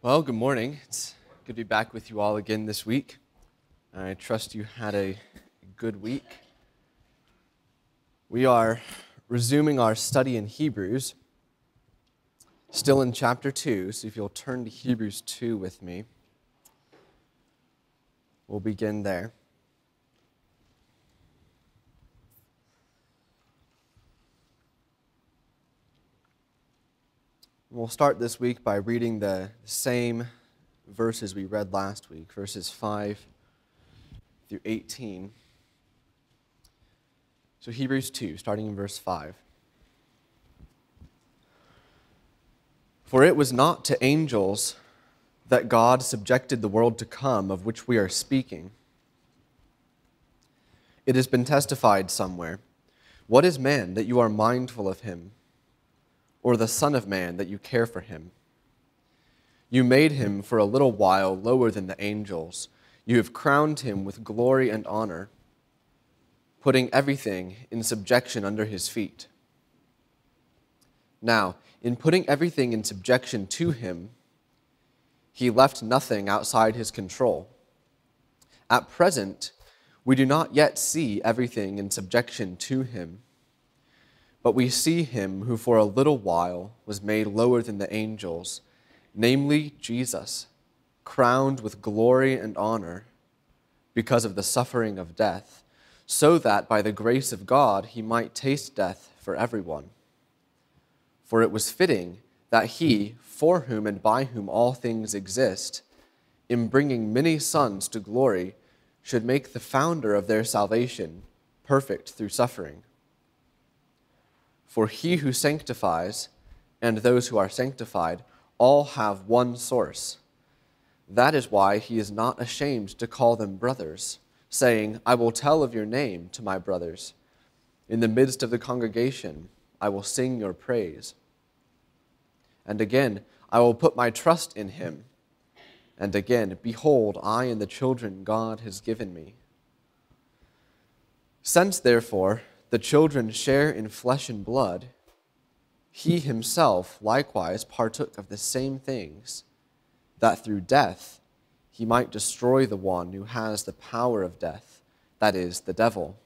Well, good morning. It's good to be back with you all again this week. I trust you had a good week. We are resuming our study in Hebrews, still in chapter 2, so if you'll turn to Hebrews 2 with me, we'll begin there. We'll start this week by reading the same verses we read last week, verses 5 through 18. So Hebrews 2, starting in verse 5. For it was not to angels that God subjected the world to come, of which we are speaking. It has been testified somewhere, "What is man that you are mindful of him, or the Son of Man that you care for him? You made him for a little while lower than the angels. You have crowned him with glory and honor, putting everything in subjection under his feet. Now, in putting everything in subjection to him, he left nothing outside his control. At present, we do not yet see everything in subjection to him, but we see him who for a little while was made lower than the angels, namely Jesus, crowned with glory and honor because of the suffering of death, so that by the grace of God he might taste death for everyone. For it was fitting that he, for whom and by whom all things exist, in bringing many sons to glory, should make the founder of their salvation perfect through suffering. For he who sanctifies and those who are sanctified all have one source. That is why he is not ashamed to call them brothers, saying, I will tell of your name to my brothers. In the midst of the congregation, I will sing your praise. And again, I will put my trust in him. And again, behold, I and the children God has given me. Since, therefore, the children share in flesh and blood, he himself likewise partook of the same things, that through death he might destroy the one who has the power of death, that is, the devil,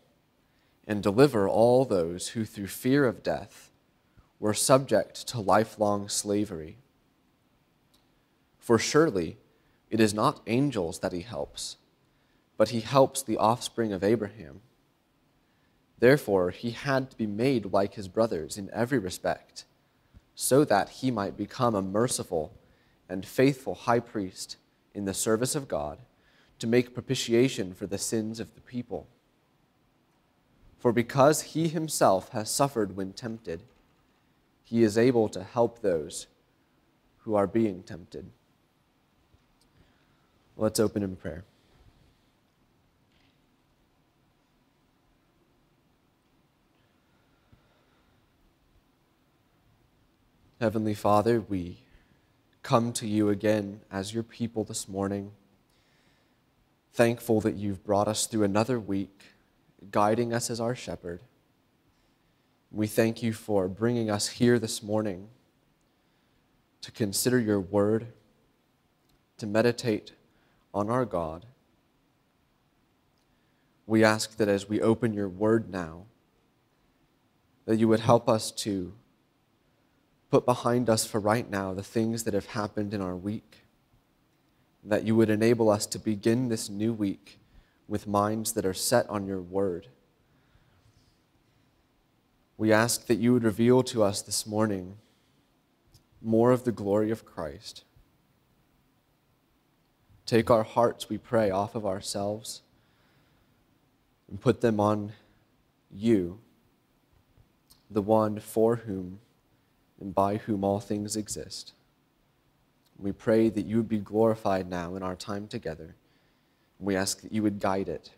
and deliver all those who through fear of death were subject to lifelong slavery. For surely it is not angels that he helps, but he helps the offspring of Abraham. Therefore, he had to be made like his brothers in every respect, so that he might become a merciful and faithful high priest in the service of God, to make propitiation for the sins of the people. For because he himself has suffered when tempted, he is able to help those who are being tempted. Let's open in prayer. Heavenly Father, we come to you again as your people this morning, thankful that you've brought us through another week, guiding us as our shepherd. We thank you for bringing us here this morning to consider your word, to meditate on our God. We ask that as we open your word now, that you would help us to put behind us for right now the things that have happened in our week, that you would enable us to begin this new week with minds that are set on your word. We ask that you would reveal to us this morning more of the glory of Christ. Take our hearts, we pray, off of ourselves and put them on you, the one for whom and by whom all things exist. We pray that you would be glorified now in our time together. And we ask that you would guide it.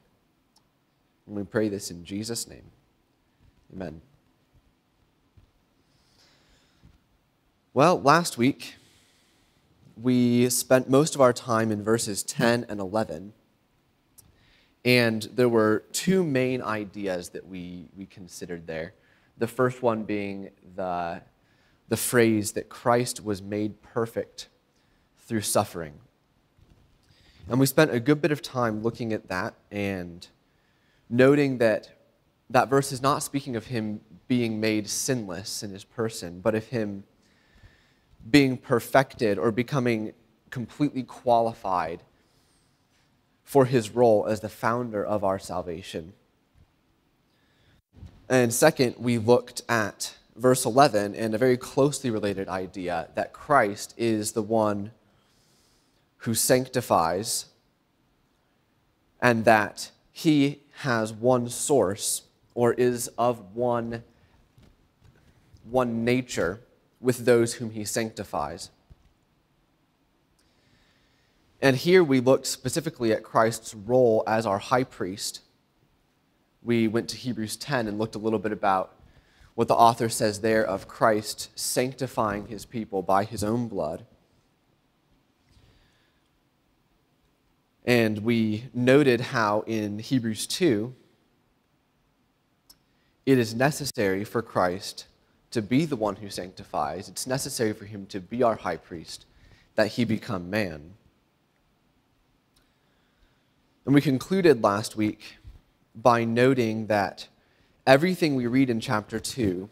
And we pray this in Jesus' name. Amen. Well, last week, we spent most of our time in verses 10 and 11. And there were two main ideas that we considered there. The first one being the phrase that Christ was made perfect through suffering. And we spent a good bit of time looking at that and noting that that verse is not speaking of him being made sinless in his person, but of him being perfected or becoming completely qualified for his role as the founder of our salvation. And second, we looked at verse 11 and a very closely related idea that Christ is the one who sanctifies and that he has one source or is of one nature with those whom he sanctifies. And here we looked specifically at Christ's role as our high priest. We went to Hebrews 10 and looked a little bit about what the author says there of Christ sanctifying his people by his own blood. And we noted how in Hebrews 2, it is necessary for Christ to be the one who sanctifies. It's necessary for him to be our high priest, that he become man. And we concluded last week by noting that everything we read in chapter 2,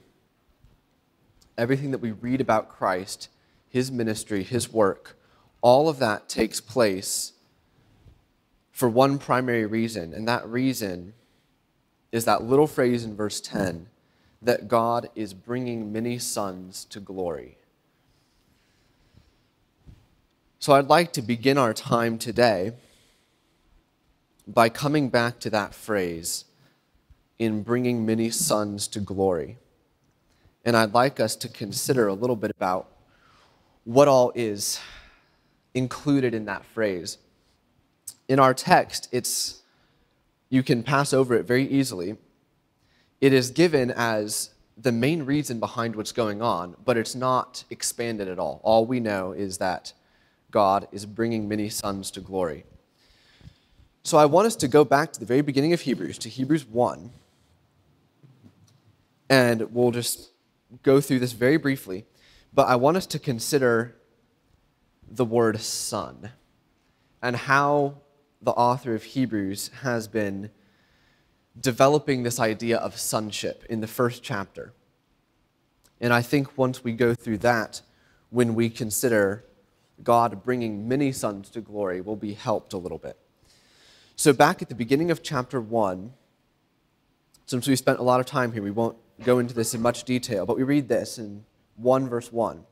everything that we read about Christ, his ministry, his work, all of that takes place for one primary reason, and that reason is that little phrase in verse 10, that God is bringing many sons to glory. So I'd like to begin our time today by coming back to that phrase, in bringing many sons to glory. And I'd like us to consider a little bit about what all is included in that phrase. In our text, you can pass over it very easily. It is given as the main reason behind what's going on, but it's not expanded at all. All we know is that God is bringing many sons to glory. So I want us to go back to the very beginning of Hebrews, to Hebrews 1, and we'll just go through this very briefly, but I want us to consider the word son and how the author of Hebrews has been developing this idea of sonship in the first chapter. And I think once we go through that, when we consider God bringing many sons to glory, we'll be helped a little bit. So back at the beginning of chapter 1, since we spent a lot of time here, we won't go into this in much detail, but we read this in 1 verse 1,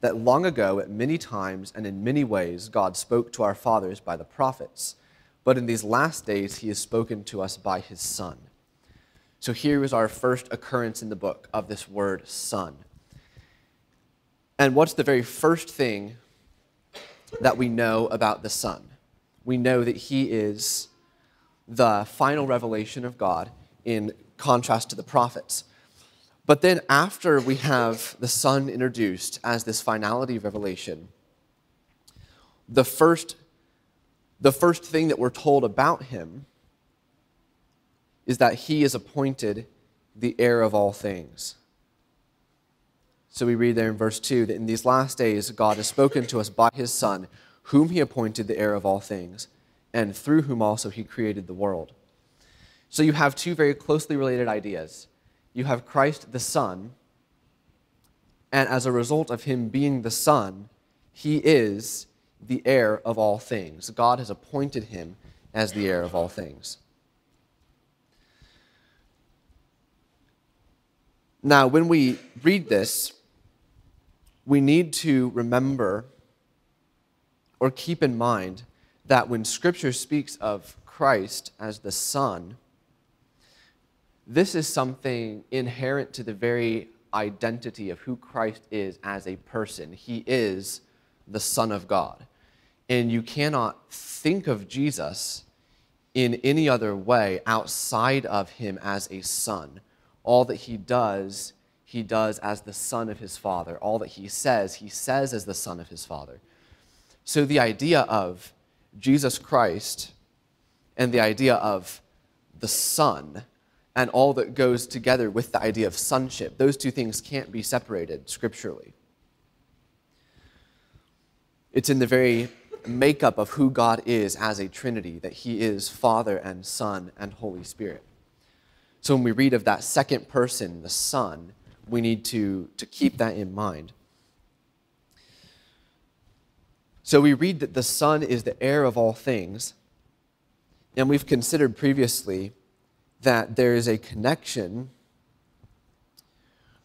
that long ago at many times and in many ways God spoke to our fathers by the prophets, but in these last days he has spoken to us by his Son. So here is our first occurrence in the book of this word son. And what's the very first thing that we know about the Son? We know that he is the final revelation of God in contrast to the prophets. But then after we have the Son introduced as this finality of revelation, the first thing that we're told about him is that he is appointed the heir of all things. So we read there in verse 2 that in these last days God has spoken to us by his Son, whom he appointed the heir of all things, and through whom also he created the world. So you have two very closely related ideas. You have Christ the Son, and as a result of him being the Son, he is the heir of all things. God has appointed him as the heir of all things. Now, when we read this, we need to remember or keep in mind that when Scripture speaks of Christ as the Son, this is something inherent to the very identity of who Christ is as a person. He is the Son of God. And you cannot think of Jesus in any other way outside of him as a son. All that he does as the Son of his Father. All that he says as the Son of his Father. So the idea of Jesus Christ and the idea of the Son and all that goes together with the idea of sonship, those two things can't be separated scripturally. It's in the very makeup of who God is as a Trinity, that he is Father and Son and Holy Spirit. So when we read of that second person, the Son, we need to keep that in mind. So we read that the Son is the heir of all things, and we've considered previously that there is a connection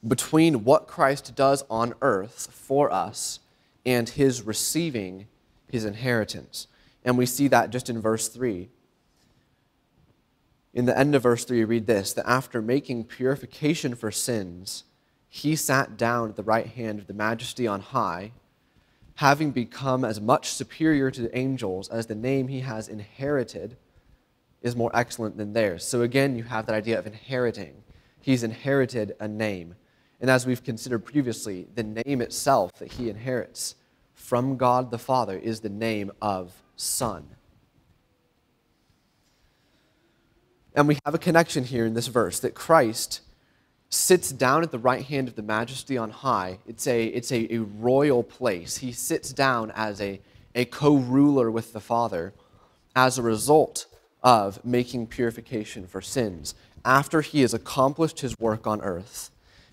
between what Christ does on earth for us and his receiving his inheritance. And we see that just in verse 3. In the end of verse 3, we read this, that after making purification for sins, he sat down at the right hand of the Majesty on high, having become as much superior to the angels as the name he has inherited is more excellent than theirs. So again, you have that idea of inheriting. He's inherited a name. And as we've considered previously, the name itself that he inherits from God the Father is the name of Son. And we have a connection here in this verse that Christ sits down at the right hand of the Majesty on high. It's a royal place. He sits down as a co-ruler with the Father as a result of making purification for sins. After he has accomplished his work on earth,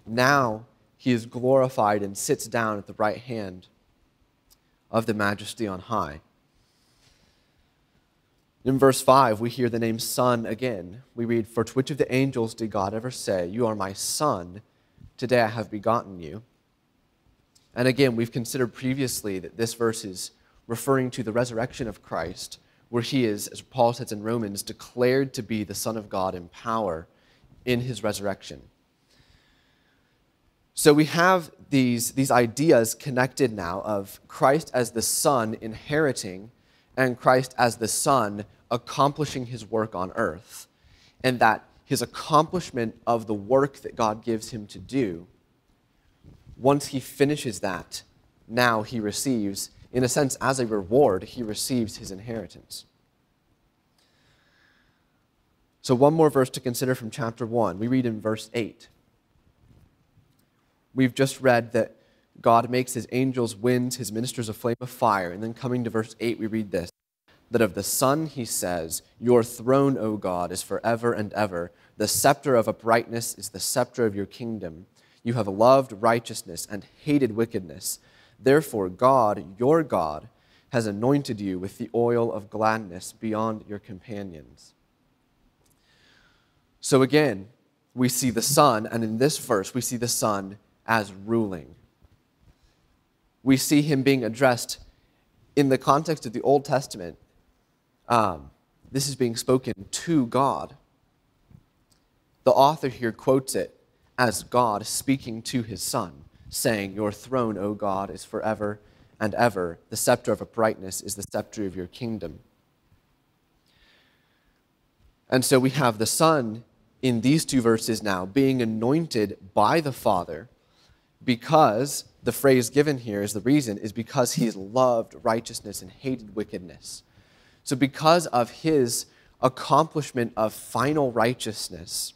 now he is glorified and sits down at the right hand of the Majesty on high. In verse 5, we hear the name Son again. We read, "For to which of the angels did God ever say, 'You are my Son, today I have begotten you'?" And again, we've considered previously that this verse is referring to the resurrection of Christ, where he is, as Paul says in Romans, declared to be the Son of God in power in his resurrection. So we have these ideas connected now of Christ as the Son inheriting and Christ as the Son accomplishing his work on earth, and that his accomplishment of the work that God gives him to do, once he finishes that, now he receives, in a sense, as a reward, he receives his inheritance. So one more verse to consider from chapter 1. We read in verse 8. We've just read that God makes his angels winds, his ministers a flame of fire. And then coming to verse 8, we read this, that of the Son he says, "Your throne, O God, is forever and ever. The scepter of uprightness is the scepter of your kingdom. You have loved righteousness and hated wickedness. Therefore God, your God, has anointed you with the oil of gladness beyond your companions." So again, we see the Son, and in this verse, we see the Son as ruling. We see him being addressed in the context of the Old Testament. This is being spoken to God. The author here quotes it as God speaking to his Son, saying, "Your throne, O God, is forever and ever. The scepter of uprightness is the scepter of your kingdom." And so we have the Son in these two verses now being anointed by the Father, because the phrase given here is the reason, is because he has loved righteousness and hated wickedness. So because of his accomplishment of final righteousness,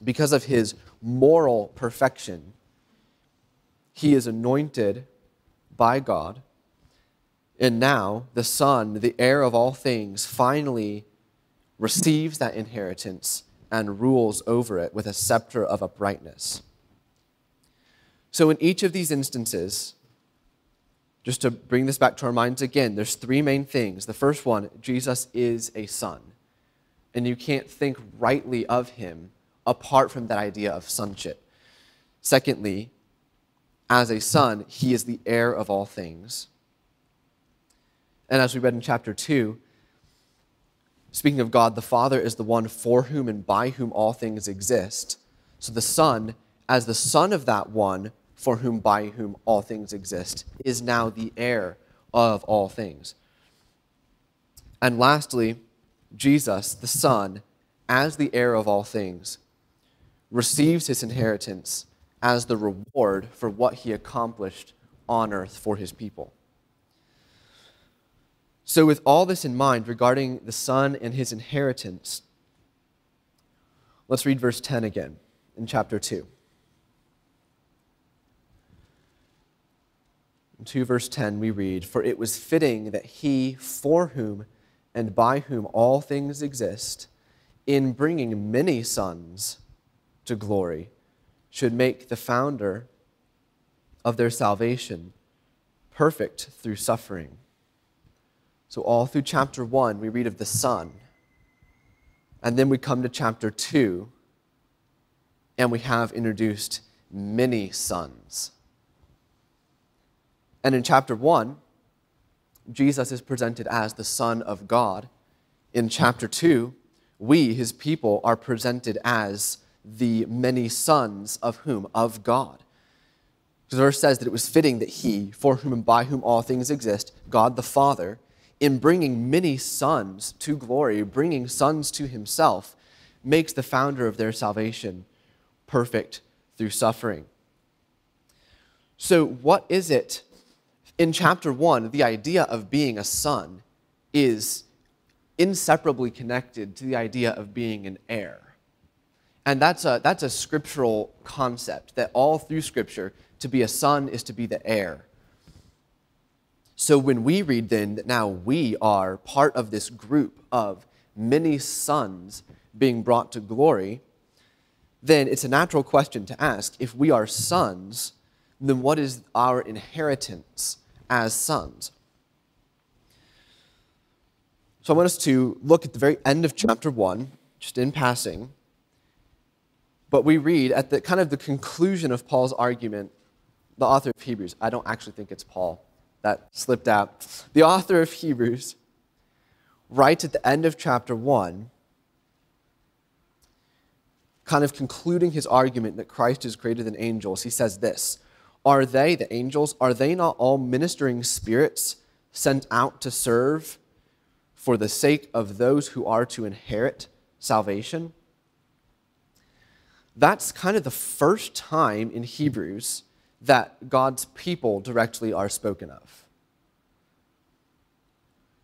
because of his moral perfection, he is anointed by God. And now the Son, the heir of all things, finally receives that inheritance and rules over it with a scepter of uprightness. So in each of these instances, just to bring this back to our minds again, there's three main things. The first one, Jesus is a Son. And you can't think rightly of him apart from that idea of sonship. Secondly, as a Son, he is the heir of all things. And as we read in chapter 2, speaking of God, the Father is the one for whom and by whom all things exist. So the Son, as the Son of that one for whom, by whom all things exist, is now the heir of all things. And lastly, Jesus, the Son, as the heir of all things, receives his inheritance as the reward for what he accomplished on earth for his people. So with all this in mind regarding the Son and his inheritance, let's read verse 10 again in chapter 2. 2 verse 10 we read, "For it was fitting that he, for whom and by whom all things exist, in bringing many sons to glory, should make the founder of their salvation perfect through suffering." So all through chapter 1, we read of the Son. And then we come to chapter 2, and we have introduced many sons. And in chapter 1, Jesus is presented as the Son of God. In chapter 2, we, his people, are presented as the many sons of whom? Of God. The verse says that it was fitting that he, for whom and by whom all things exist, God the Father, in bringing many sons to glory, bringing sons to himself, makes the founder of their salvation perfect through suffering. So what is it? In chapter 1, the idea of being a son is inseparably connected to the idea of being an heir. And that's a scriptural concept, that all through Scripture, to be a son is to be the heir. So when we read then that now we are part of this group of many sons being brought to glory, then it's a natural question to ask, if we are sons, then what is our inheritance as sons? So I want us to look at the very end of chapter 1, just in passing. But we read at the kind of the conclusion of Paul's argument, the author of Hebrews, I don't actually think it's Paul, that slipped out. The author of Hebrews writes at the end of chapter 1, kind of concluding his argument that Christ is greater than angels. He says this, "Are they, the angels, are they not all ministering spirits sent out to serve for the sake of those who are to inherit salvation?" That's kind of the first time in Hebrews that God's people directly are spoken of.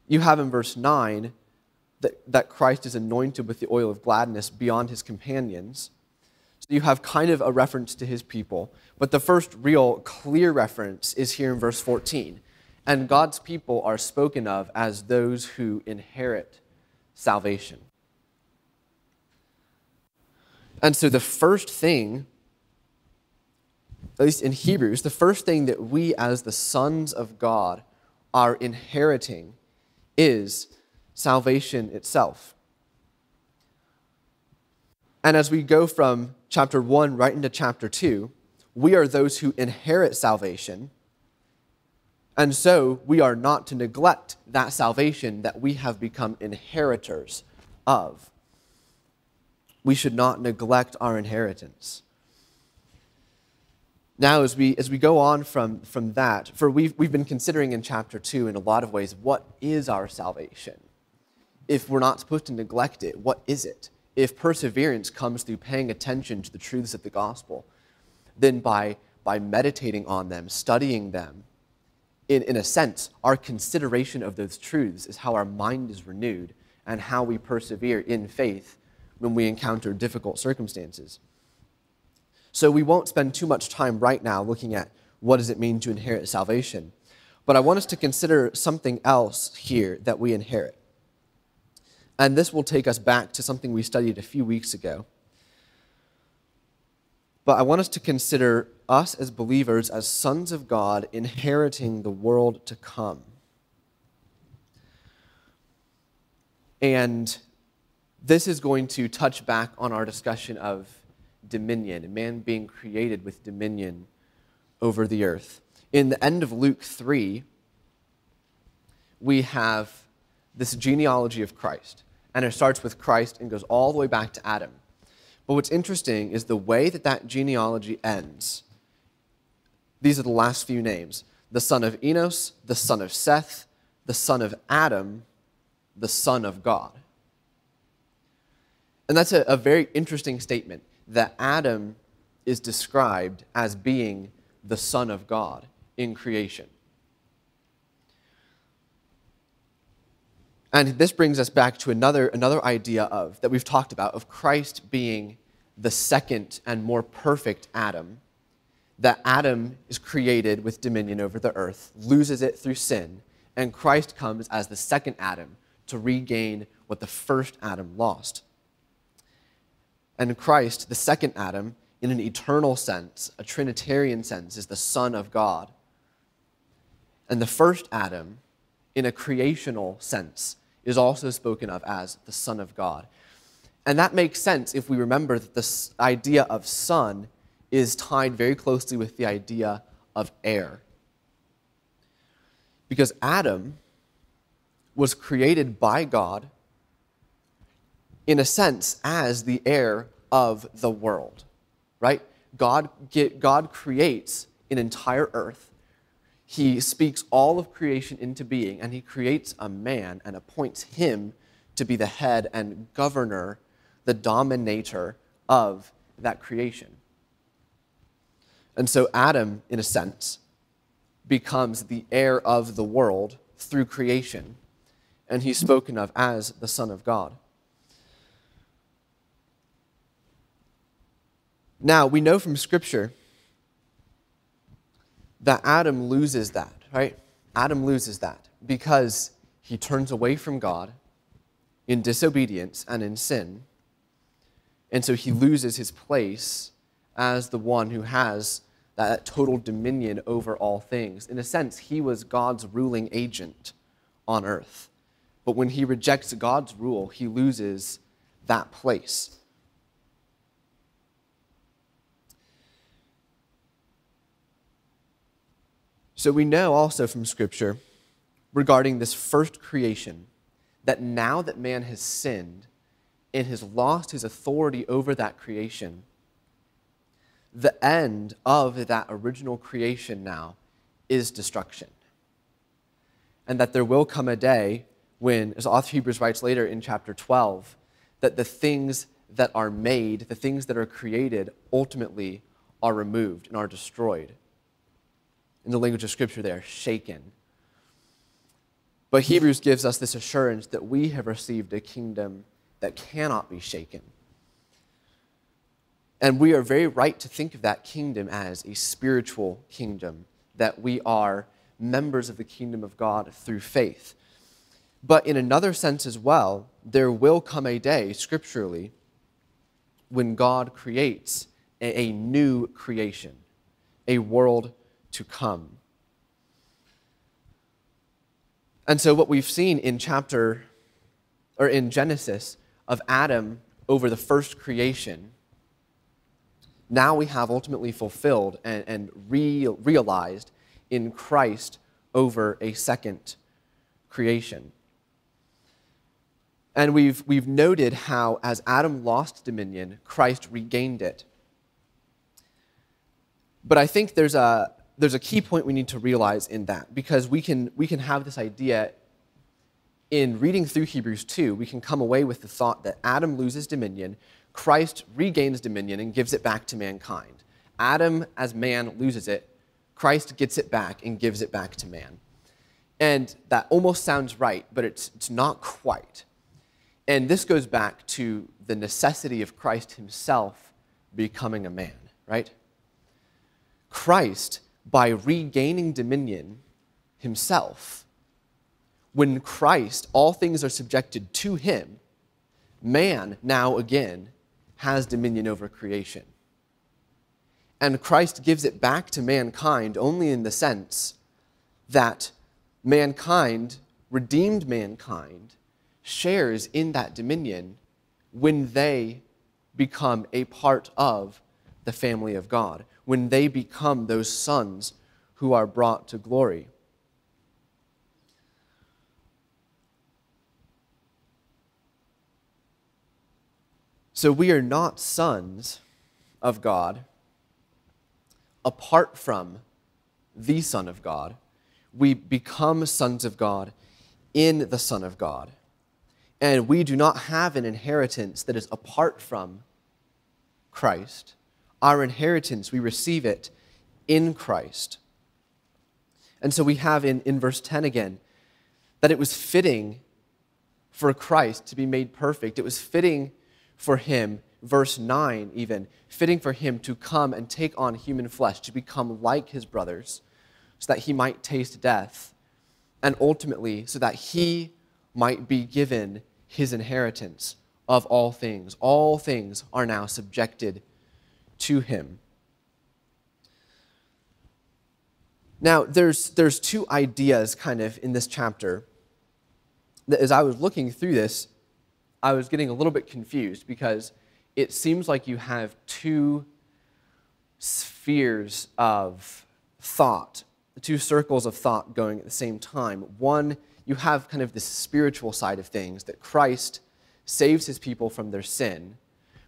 You have in verse 9 that Christ is anointed with the oil of gladness beyond his companions. So you have kind of a reference to his people. But the first real clear reference is here in verse 14. And God's people are spoken of as those who inherit salvation. And so the first thing, at least in Hebrews, the first thing that we as the sons of God are inheriting is salvation itself. And as we go from chapter 1 right into chapter 2, we are those who inherit salvation. And so we are not to neglect that salvation that we have become inheritors of. We should not neglect our inheritance. Now, as we go on from that, for we've been considering in chapter 2 in a lot of ways, what is our salvation? If we're not supposed to neglect it, what is it? If perseverance comes through paying attention to the truths of the gospel, then by meditating on them, studying them, in a sense, our consideration of those truths is how our mind is renewed and how we persevere in faith when we encounter difficult circumstances. So we won't spend too much time right now looking at what does it mean to inherit salvation. But I want us to consider something else here that we inherit. And this will take us back to something we studied a few weeks ago. But I want us to consider us as believers, as sons of God, inheriting the world to come. And this is going to touch back on our discussion of dominion, man being created with dominion over the earth. In the end of Luke 3, we have this genealogy of Christ. And it starts with Christ and goes all the way back to Adam. But what's interesting is the way that genealogy ends. These are the last few names. The son of Enos, the son of Seth, the son of Adam, the son of God. And that's a very interesting statement, that Adam is described as being the son of God in creation. And this brings us back to another idea that we've talked about, of Christ being the second and more perfect Adam, that Adam is created with dominion over the earth, loses it through sin, and Christ comes as the second Adam to regain what the first Adam lost. And Christ, the second Adam, in an eternal sense, a Trinitarian sense, is the Son of God. And the first Adam, in a creational sense, is also spoken of as the Son of God. And that makes sense if we remember that this idea of son is tied very closely with the idea of heir. Because Adam was created by God, in a sense, as the heir of the world, right? God creates an entire earth. He speaks all of creation into being, and he creates a man and appoints him to be the head and governor, the dominator of that creation. And so Adam, in a sense, becomes the heir of the world through creation, and he's spoken of as the Son of God. Now, we know from Scripture that Adam loses that, right? Adam loses that because he turns away from God in disobedience and in sin, and so he loses his place as the one who has that total dominion over all things. In a sense, he was God's ruling agent on earth. But when he rejects God's rule, he loses that place. So we know also from Scripture regarding this first creation that now that man has sinned and has lost his authority over that creation, the end of that original creation now is destruction. And that there will come a day when, as the author of Hebrews writes later in chapter 12, that the things that are made, the things that are created, ultimately are removed and are destroyed. In the language of Scripture, they are shaken. But Hebrews gives us this assurance that we have received a kingdom that cannot be shaken. And we are very right to think of that kingdom as a spiritual kingdom, that we are members of the kingdom of God through faith. But in another sense as well, there will come a day, scripturally, when God creates a new creation, a world to come. And so what we've seen in Genesis of Adam over the first creation, now we have ultimately fulfilled and realized in Christ over a second creation. And we've noted how as Adam lost dominion, Christ regained it. But I think there's a key point we need to realize in that, because we can have this idea in reading through Hebrews 2, we can come away with the thought that Adam loses dominion, Christ regains dominion and gives it back to mankind. Adam, as man, loses it, Christ gets it back and gives it back to man. And that almost sounds right, but it's not quite. And this goes back to the necessity of Christ himself becoming a man, right? Christ, by regaining dominion himself, when Christ, all things are subjected to him, man now again has dominion over creation. And Christ gives it back to mankind only in the sense that mankind, redeemed mankind, shares in that dominion when they become a part of the family of God, when they become those sons who are brought to glory. So we are not sons of God apart from the Son of God. We become sons of God in the Son of God. And we do not have an inheritance that is apart from Christ. Our inheritance, we receive it in Christ. And so we have in verse 10 again, that it was fitting for Christ to be made perfect. It was fitting for him verse 9 even, fitting for him to come and take on human flesh, to become like his brothers, so that he might taste death, and ultimately so that he might be given his inheritance of all things. All things are now subjected to him. Now, there's two ideas kind of in this chapter that as I was looking through this, I was getting a little bit confused because it seems like you have two spheres of thought, two circles of thought going at the same time. One, you have kind of this spiritual side of things, that Christ saves his people from their sin,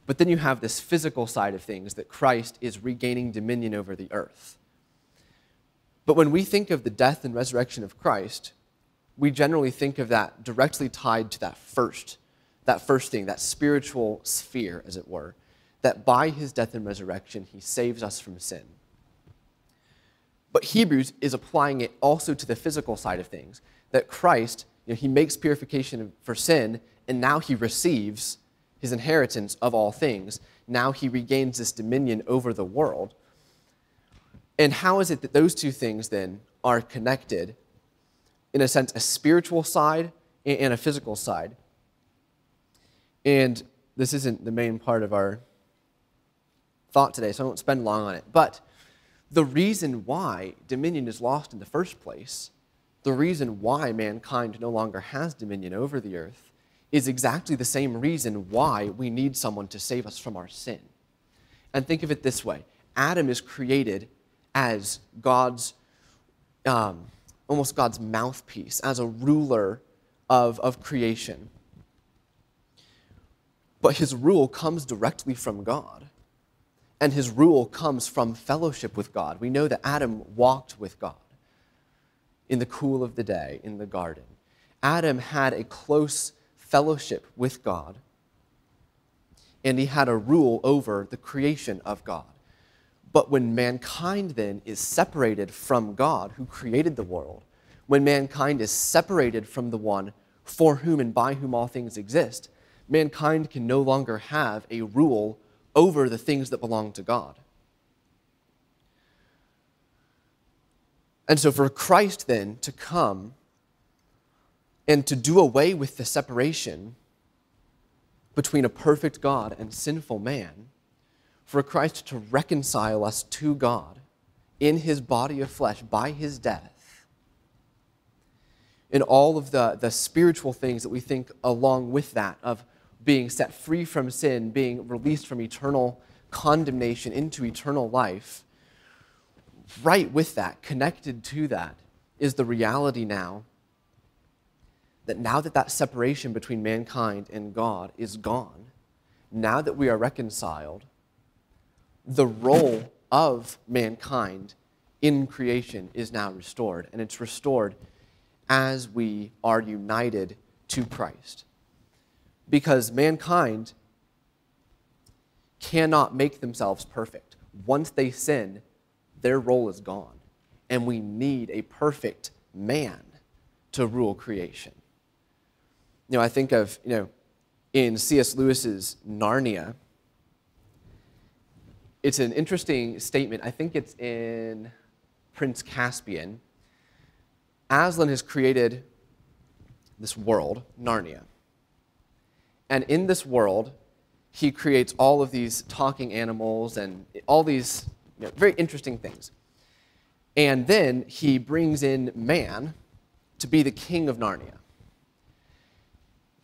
but then you have this physical side of things, that Christ is regaining dominion over the earth. But when we think of the death and resurrection of Christ, we generally think of that directly tied to that first thing, that spiritual sphere, as it were, that by his death and resurrection, he saves us from sin. But Hebrews is applying it also to the physical side of things, that Christ, he makes purification for sin, and now he receives his inheritance of all things. Now he regains this dominion over the world. And how is it that those two things then are connected? In a sense, a spiritual side and a physical side. And this isn't the main part of our thought today, so I won't spend long on it. But the reason why dominion is lost in the first place, the reason why mankind no longer has dominion over the earth, is exactly the same reason why we need someone to save us from our sin. And think of it this way. Adam is created as God's, almost God's mouthpiece, as a ruler of creation. But his rule comes directly from God. And his rule comes from fellowship with God. We know that Adam walked with God in the cool of the day in the garden. Adam had a close fellowship with God, and he had a rule over the creation of God. But when mankind then is separated from God, who created the world, when mankind is separated from the one for whom and by whom all things exist, mankind can no longer have a rule over the things that belong to God. And so for Christ then to come and to do away with the separation between a perfect God and sinful man, for Christ to reconcile us to God in his body of flesh by his death, and all of the spiritual things that we think along with that, of being set free from sin, being released from eternal condemnation into eternal life, right with that, connected to that, is the reality now that separation between mankind and God is gone, now that we are reconciled, the role of mankind in creation is now restored, and it's restored as we are united to Christ. Because mankind cannot make themselves perfect. Once they sin, their role is gone. And we need a perfect man to rule creation. I think of, in C.S. Lewis's Narnia, it's an interesting statement. I think it's in Prince Caspian. Aslan has created this world, Narnia. And in this world, he creates all of these talking animals and all these very interesting things. And then he brings in man to be the king of Narnia.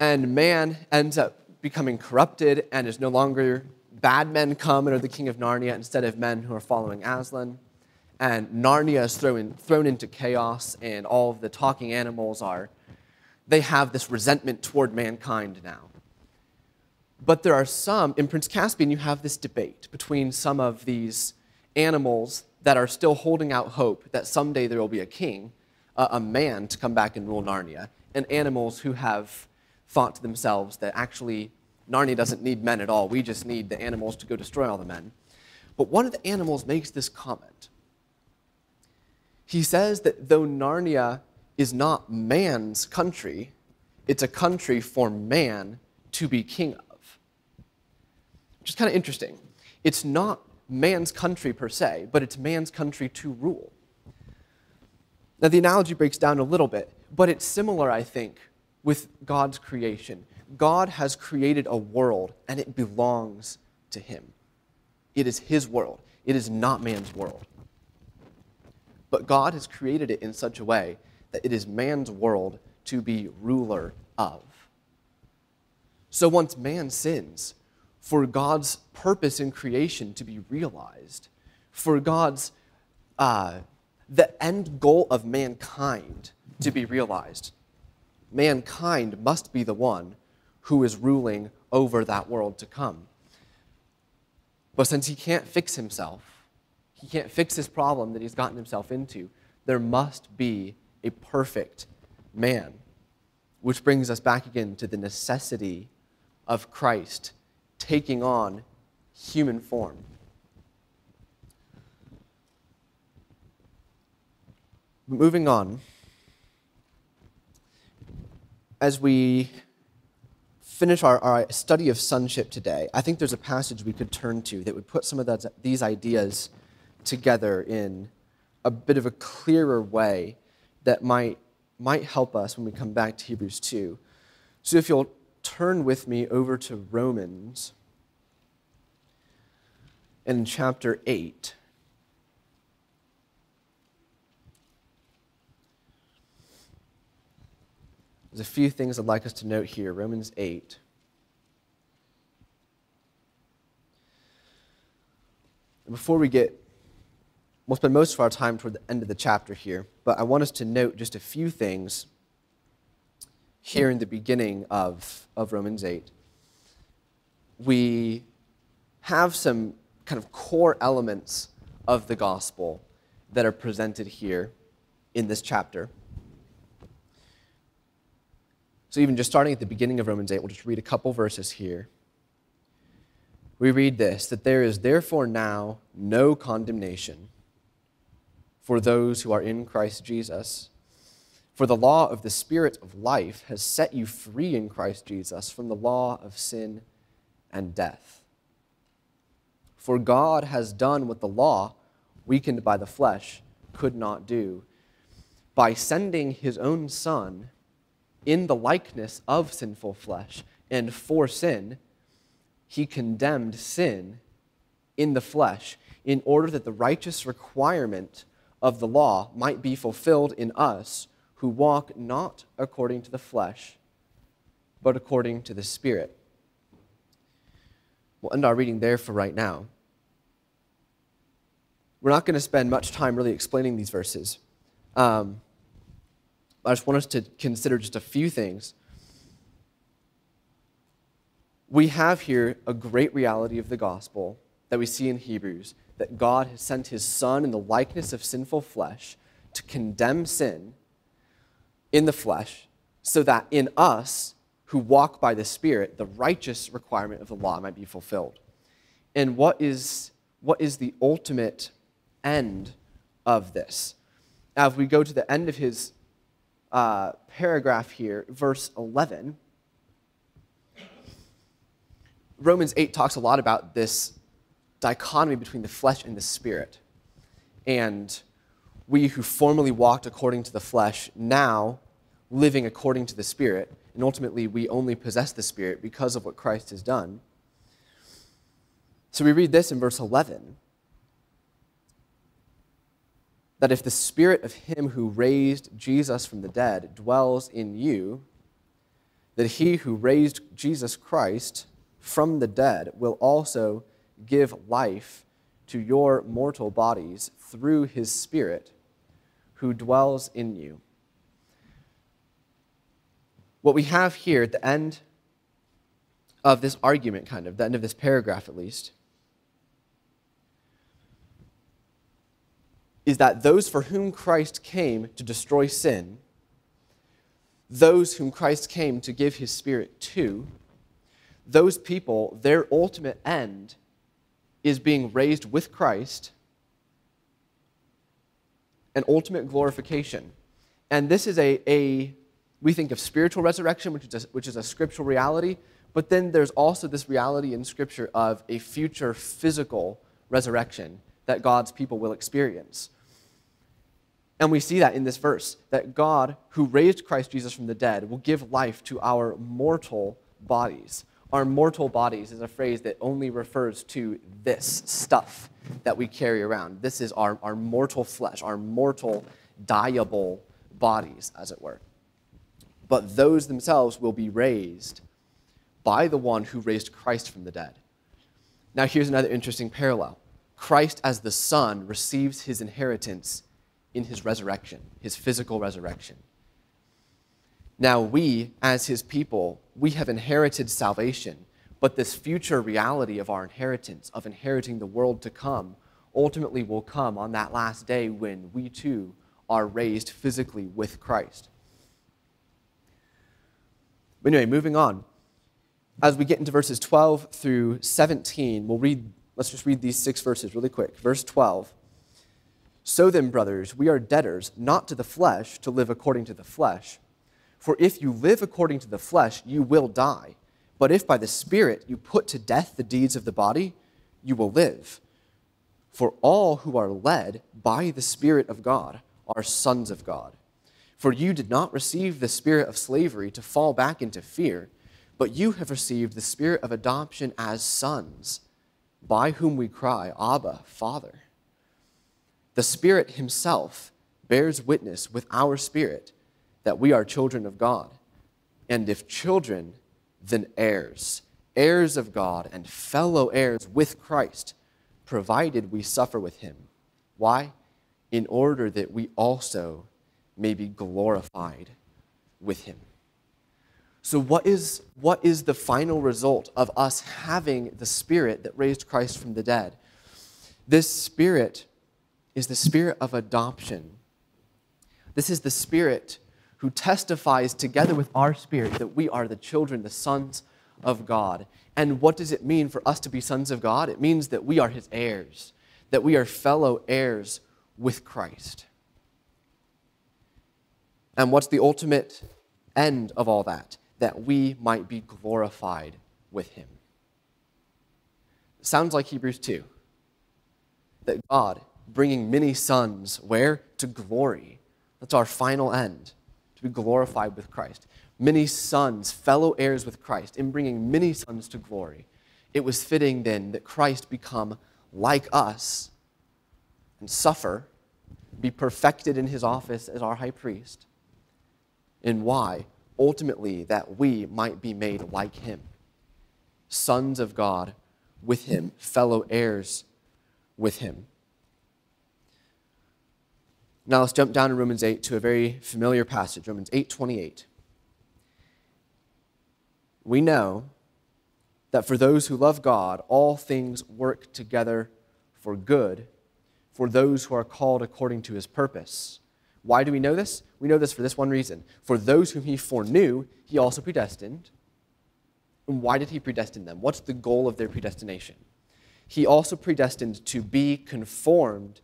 And man ends up becoming corrupted and is no longer bad men come and are the king of Narnia instead of men who are following Aslan. And Narnia is thrown into chaos, and all of the talking animals they have this resentment toward mankind now. But there are some, in Prince Caspian, you have this debate between some of these animals that are still holding out hope that someday there will be a king, a man, to come back and rule Narnia, and animals who have thought to themselves that actually Narnia doesn't need men at all. We just need the animals to go destroy all the men. But one of the animals makes this comment. He says that though Narnia is not man's country, it's a country for man to be king of. which is kind of interesting. It's not man's country per se, but it's man's country to rule. Now, the analogy breaks down a little bit, but it's similar, I think, with God's creation. God has created a world, and it belongs to him. It is his world. It is not man's world. But God has created it in such a way that it is man's world to be ruler of. So once man sins, for God's purpose in creation to be realized, for God's, the end goal of mankind to be realized, mankind must be the one who is ruling over that world to come. But since he can't fix himself, he can't fix this problem that he's gotten himself into, there must be a perfect man. Which brings us back again to the necessity of Christ taking on human form. Moving on, as we finish our study of sonship today, I think there's a passage we could turn to that would put some of these ideas together in a bit of a clearer way that might help us when we come back to Hebrews 2. So if you'll turn with me over to Romans in chapter 8. There's a few things I'd like us to note here. Romans 8. And before we'll spend most of our time toward the end of the chapter here, but I want us to note just a few things here in the beginning of Romans 8. We have some kind of core elements of the gospel that are presented here in this chapter. So even just starting at the beginning of Romans 8, we'll just read a couple verses here. We read this, that there is therefore now no condemnation for those who are in Christ Jesus. For the law of the Spirit of life has set you free in Christ Jesus from the law of sin and death. For God has done what the law, weakened by the flesh, could not do, by sending his own Son in the likeness of sinful flesh, and for sin, he condemned sin in the flesh, in order that the righteous requirement of the law might be fulfilled in us, who walk not according to the flesh, but according to the Spirit. We'll end our reading there for right now. We're not going to spend much time really explaining these verses. I just want us to consider just a few things. We have here a great reality of the gospel that we see in Hebrews, that God has sent his Son in the likeness of sinful flesh to condemn sin in the flesh, so that in us who walk by the Spirit, the righteous requirement of the law might be fulfilled. And what is the ultimate end of this? As we go to the end of his paragraph here, verse 11, Romans 8 talks a lot about this dichotomy between the flesh and the Spirit. And we who formerly walked according to the flesh, now living according to the Spirit, and ultimately we only possess the Spirit because of what Christ has done. So we read this in verse 11, that if the Spirit of him who raised Jesus from the dead dwells in you, that he who raised Jesus Christ from the dead will also give life to your mortal bodies through his Spirit who dwells in you. What we have here at the end of this argument, the end of this paragraph at least, is that those for whom Christ came to destroy sin, those whom Christ came to give his Spirit to, those people, their ultimate end is being raised with Christ and ultimate glorification. And this is we think of spiritual resurrection, which is a scriptural reality, But then there's also this reality in Scripture of a future physical resurrection that God's people will experience. And we see that in this verse, that God, who raised Christ Jesus from the dead, will give life to our mortal bodies. Our mortal bodies is a phrase that only refers to this stuff that we carry around. This is our mortal flesh, our mortal, dieable bodies, as it were. But those themselves will be raised by the one who raised Christ from the dead. Now here's another interesting parallel. Christ as the Son receives his inheritance in his resurrection, his physical resurrection. Now we, as his people, we have inherited salvation, but this future reality of our inheritance, of inheriting the world to come, ultimately will come on that last day when we too are raised physically with Christ. But anyway, moving on. As we get into verses 12 through 17, let's just read these 6 verses really quick. Verse 12. So then, brothers, we are debtors, not to the flesh, to live according to the flesh. For if you live according to the flesh, you will die. But if by the Spirit you put to death the deeds of the body, you will live. For all who are led by the Spirit of God are sons of God. For you did not receive the spirit of slavery to fall back into fear, but you have received the spirit of adoption as sons, by whom we cry, Abba, Father. The Spirit himself bears witness with our spirit that we are children of God. And if children, then heirs, heirs of God and fellow heirs with Christ, provided we suffer with him. Why? In order that we also may be glorified with him. So what is the final result of us having the Spirit that raised Christ from the dead? This Spirit is the Spirit of adoption. This is the Spirit who testifies together with our spirit that we are the children, the sons of God. And what does it mean for us to be sons of God? It means that we are his heirs, that we are fellow heirs with Christ. And what's the ultimate end of all that? That we might be glorified with him. It sounds like Hebrews 2. That God, bringing many sons, where? To glory. That's our final end, to be glorified with Christ. Many sons, fellow heirs with Christ, in bringing many sons to glory. It was fitting then that Christ become like us and suffer, be perfected in his office as our high priest. And why? Ultimately, that we might be made like him, sons of God with him, fellow heirs with him. Now let's jump down in Romans 8 to a very familiar passage, Romans 8:28. We know that for those who love God, all things work together for good, for those who are called according to his purpose. Why do we know this? We know this for this one reason. For those whom he foreknew, he also predestined. And why did he predestine them? What's the goal of their predestination? He also predestined to be conformed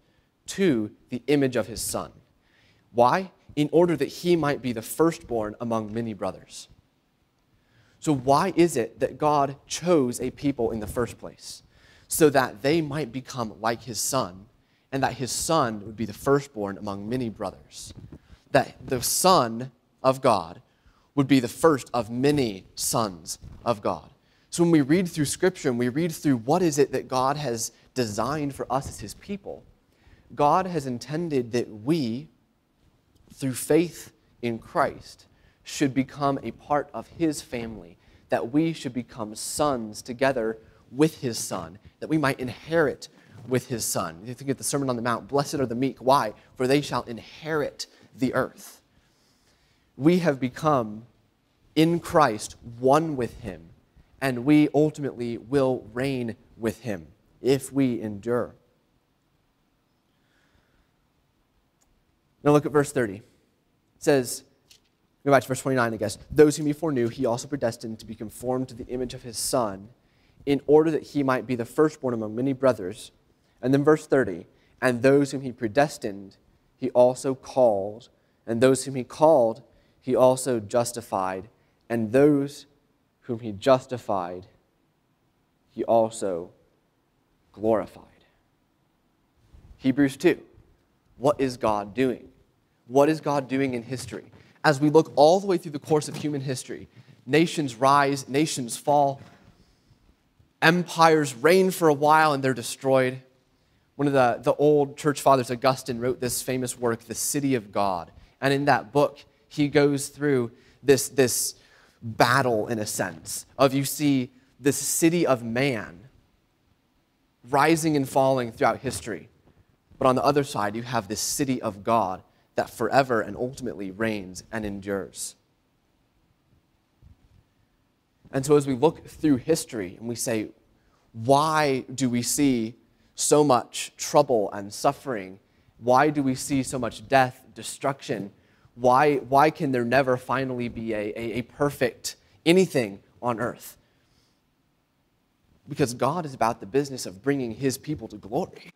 to the image of his Son. Why? In order that he might be the firstborn among many brothers. So why is it that God chose a people in the first place? So that they might become like his Son, and that his Son would be the firstborn among many brothers. That the Son of God would be the first of many sons of God. So when we read through Scripture and we read through what is it that God has designed for us as his people, God has intended that we, through faith in Christ, should become a part of his family, that we should become sons together with his Son, that we might inherit with his Son. You think of the Sermon on the Mount, blessed are the meek. Why? For they shall inherit the earth. We have become, in Christ, one with him, and we ultimately will reign with him if we endure. Now look at verse 30. It says, go back to verse 29, I guess. Those whom he foreknew, he also predestined to be conformed to the image of his Son, in order that he might be the firstborn among many brothers. And then verse 30, and those whom he predestined, he also called. And those whom he called, he also justified. And those whom he justified, he also glorified. Hebrews 2. What is God doing? What is God doing in history? As we look all the way through the course of human history, nations rise, nations fall, empires reign for a while and they're destroyed. One of the old church fathers, Augustine, wrote this famous work, The City of God. And in that book, he goes through this battle, in a sense, of you see this city of man rising and falling throughout history. But on the other side, you have this city of God that forever and ultimately reigns and endures. And so as we look through history and we say, why do we see so much trouble and suffering? Why do we see so much death, destruction? Why can there never finally be a perfect anything on earth? Because God is about the business of bringing his people to glory.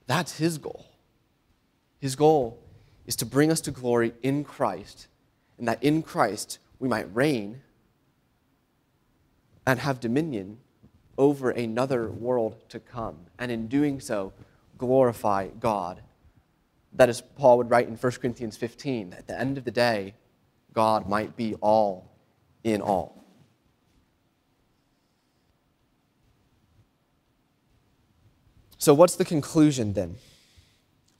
That's his goal. His goal is to bring us to glory in Christ, and that in Christ we might reign and have dominion over another world to come, and in doing so, glorify God. That is, Paul would write in 1 Corinthians 15, that at the end of the day, God might be all in all. So what's the conclusion then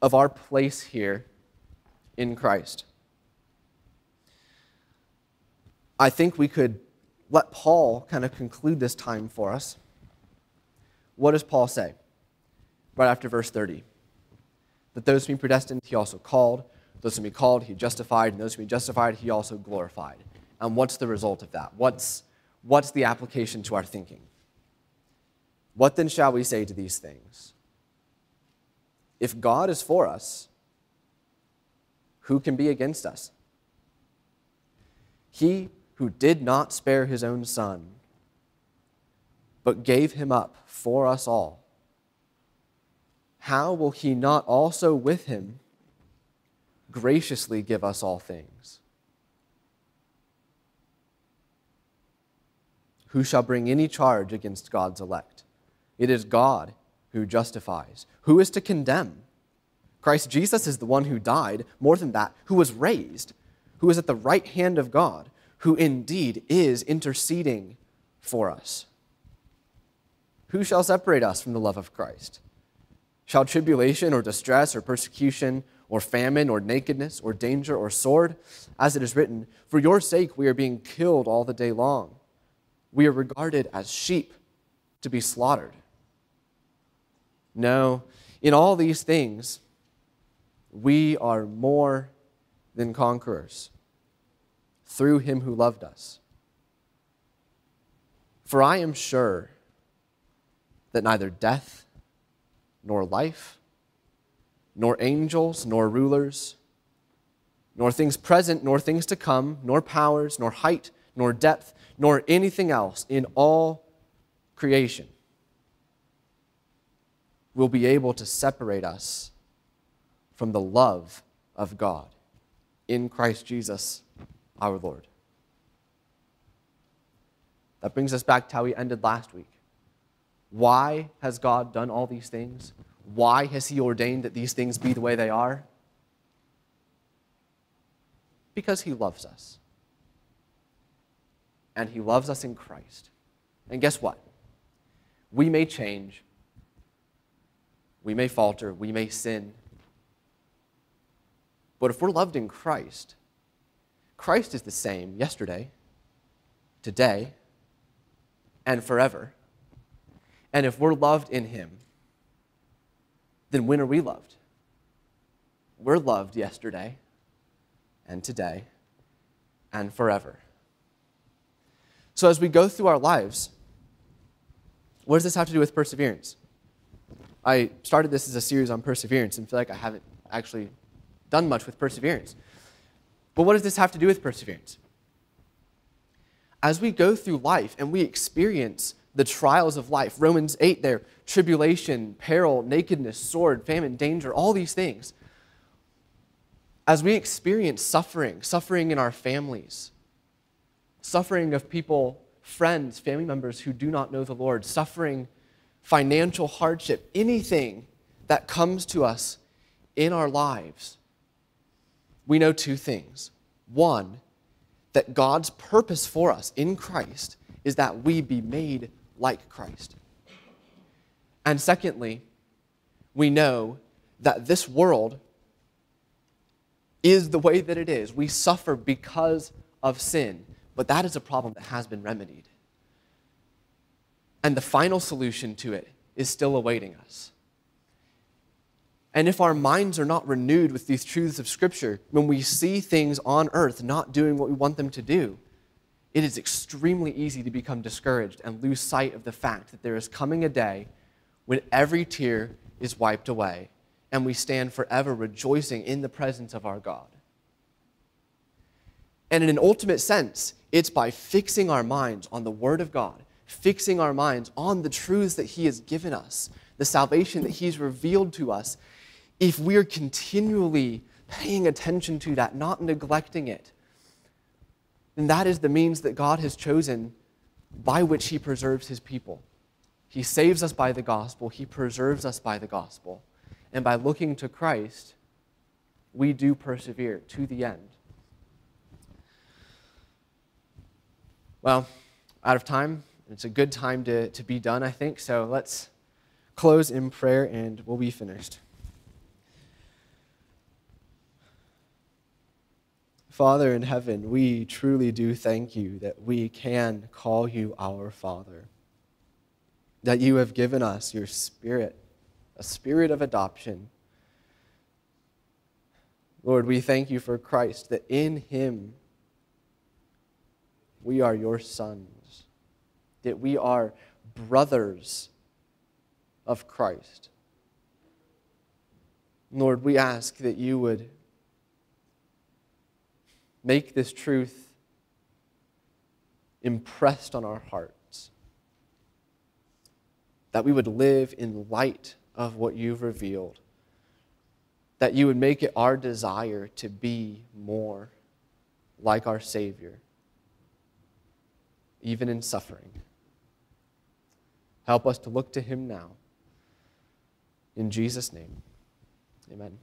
of our place here in Christ? I think we could let Paul kind of conclude this time for us. What does Paul say right after verse 30? That those whom he predestined, he also called. Those whom he called, he justified. And those whom he justified, he also glorified. And what's the result of that? What's the application to our thinking? What then shall we say to these things? If God is for us, who can be against us? He who did not spare his own son, but gave him up for us all, how will he not also with him graciously give us all things? Who shall bring any charge against God's elect? It is God who justifies. Who is to condemn? Christ Jesus is the one who died, more than that, who was raised, who is at the right hand of God, who indeed is interceding for us. Who shall separate us from the love of Christ? Shall tribulation or distress or persecution or famine or nakedness or danger or sword? As it is written, for your sake we are being killed all the day long. We are regarded as sheep to be slaughtered. No, in all these things, we are more than conquerors through him who loved us. For I am sure that neither death, nor life, nor angels, nor rulers, nor things present, nor things to come, nor powers, nor height, nor depth, nor anything else in all creation will be able to separate us from the love of God in Christ Jesus our Lord. That brings us back to how we ended last week. Why has God done all these things? Why has he ordained that these things be the way they are? Because he loves us. And he loves us in Christ. And guess what? We may change. We may falter. We may sin. But if we're loved in Christ, Christ is the same yesterday, today, and forever. And if we're loved in him, then when are we loved? We're loved yesterday and today and forever. So as we go through our lives, what does this have to do with perseverance? I started this as a series on perseverance and feel like I haven't actually done much with perseverance. But what does this have to do with perseverance? As we go through life and we experience the trials of life, Romans 8 there, tribulation, peril, nakedness, sword, famine, danger, all these things. As we experience suffering in our families, suffering of people friends, family members who do not know the Lord, suffering financial hardship, anything that comes to us in our lives, we know two things. One, that God's purpose for us in Christ is that we be made like Christ. And secondly, we know that this world is the way that it is. We suffer because of sin, but that is a problem that has been remedied. And the final solution to it is still awaiting us. And if our minds are not renewed with these truths of Scripture, when we see things on earth not doing what we want them to do, it is extremely easy to become discouraged and lose sight of the fact that there is coming a day when every tear is wiped away and we stand forever rejoicing in the presence of our God. And in an ultimate sense, it's by fixing our minds on the Word of God, fixing our minds on the truths that He has given us, the salvation that He's revealed to us. If we're continually paying attention to that, not neglecting it, then that is the means that God has chosen by which He preserves His people. He saves us by the gospel. He preserves us by the gospel. And by looking to Christ, we do persevere to the end. Well, out of time. It's a good time to be done, I think. So let's close in prayer and we'll be finished. Father in heaven, we truly do thank you that we can call you our Father, that you have given us your Spirit, a spirit of adoption. Lord, we thank you for Christ, that in Him we are your sons, that we are brothers of Christ. Lord, we ask that you would make this truth impressed on our hearts, that we would live in light of what you've revealed, that you would make it our desire to be more like our Savior, even in suffering. Help us to look to Him now. In Jesus' name, amen.